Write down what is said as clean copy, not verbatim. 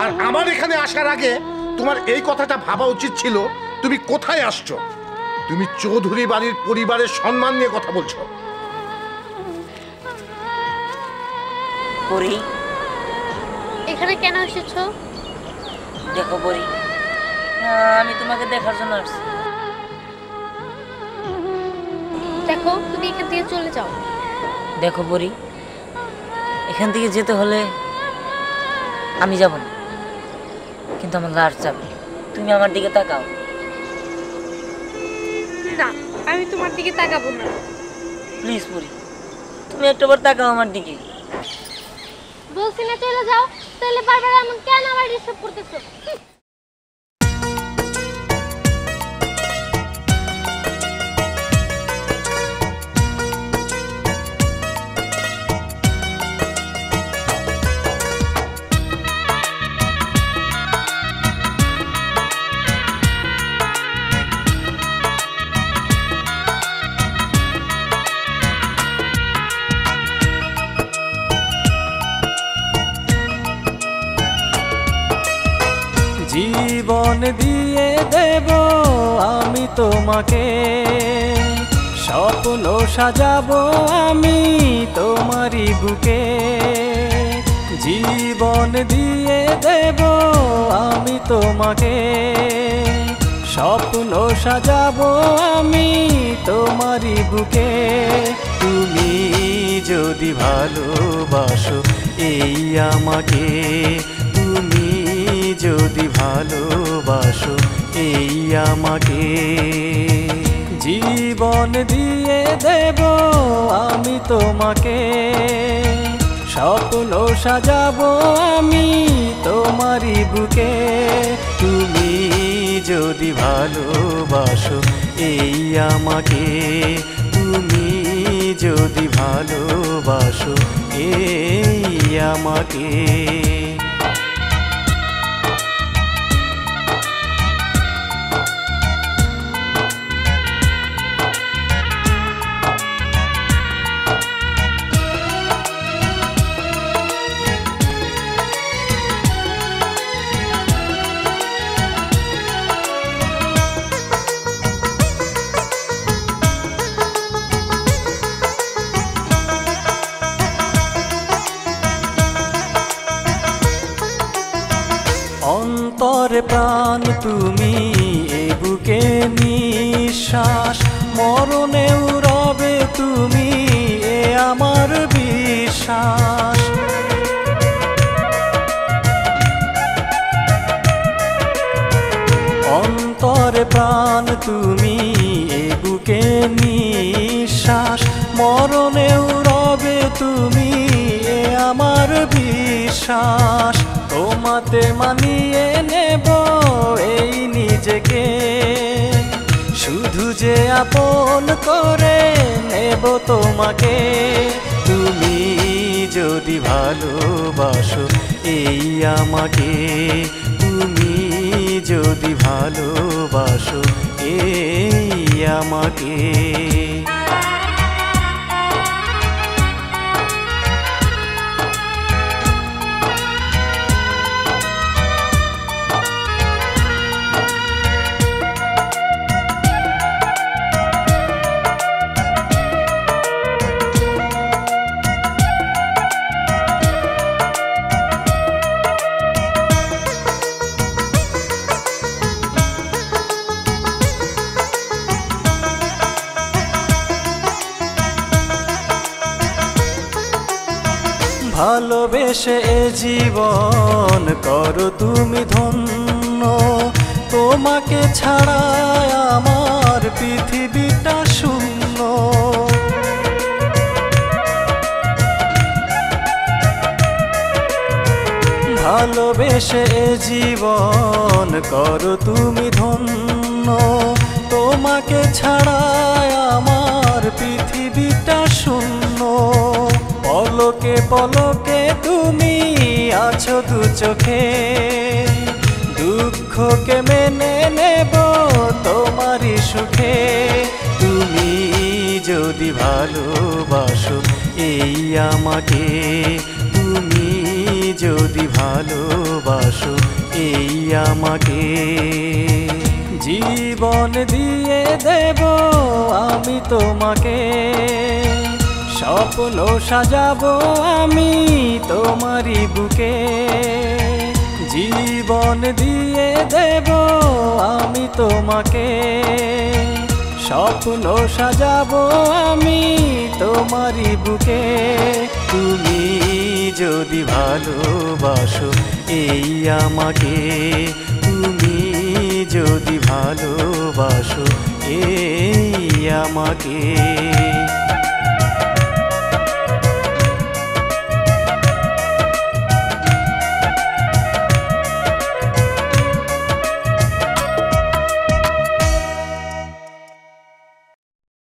আর আমার এখানে আসার আগে তোমার এই কথাটা ভাবা উচিত ছিল তুমি কোথায় আসছো। তুমি চৌধুরী বাড়ির পরিবারের সম্মান নিয়ে কথা বলছো। পরি, এখানে কেন এসেছো? দেখো পরি, আমি তোমাকে দেখার জন্য আসছি। দেখো, তুমি এখান থেকে চলে যাও। দেখো পরি, এখান থেকে যেতে হলে আমি যাব না, কিন্তু আমার লাশ যাবে। তুমি আমার দিকে তাকাও। না, আমি তোমার দিকে তাকাবো না। প্লিজ পরি, তুমি একটাবার তাকাও আমার দিকে। বলছি না চলে যাও, তাহলে বারবার এমন কেন আমার ডিস্টার্ব করতেছো? জীবন দিয়ে দেব আমি তোমাকে, স্বপ্ন সাজাবো আমি তোমারই বুকে। জীবন দিয়ে দেব আমি তোমাকে, স্বপ্ন সাজাবো আমি তোমারই বুকে। তুমি যদি ভালোবাসো এই আমাকে, তুমি যদি ভালোবাসো এই আমাকে। জীবন দিয়ে দেব আমি তোমাকে, স্বপ্ন সাজাবো আমি তোমারই বুকে। তুমি যদি ভালোবাসো এই আমাকে, তুমি যদি ভালোবাসো এই আমাকে। অন্তরে প্রাণ তুমি, এ বুকে নিঃশ্বাস, মরণেও রবে তুমি এ আমার বিশ্বাস। অন্তরে প্রাণ তুমি, এ বুকে নিঃশ্বাস, মরণেও রবে তুমি এ আমার বিশ্বাস। তোমাতে মানিয়ে নেব এই নিজেকে, শুধু যে আপন করে নেব তোমাকে। তুমি যদি ভালোবাসো এই আমাকে, তুমি যদি ভালোবাসো এই আমাকে। ভালোবেসে এ জীবন করো তুমি ধন্য, তোমাকে ছাড়া আমার পৃথিবীটা শূন্য। ভালোবেসে এ জীবন করো তুমি ধন্য, তোমাকে ছাড়া আমার পৃথিবীটা শূন্য। পলকে পলকে তুমি আছো দু চোখে, দুঃখকে মেনে নেব তোমারই সুখে। তুমি যদি ভালোবাসো এই আমাকে, তুমি যদি ভালোবাসো এই আমাকে, জীবন দিয়ে দেব আমি তোমাকে, স্বপ্ন সাজাবো আমি তোমারই বুকে। জীবন দিয়ে দেব আমি তোমাকে, স্বপ্ন সাজাবো আমি তোমারই বুকে। তুমি যদি ভালোবাসো এই আমাকে, তুমি যদি ভালোবাসো এই আমাকে।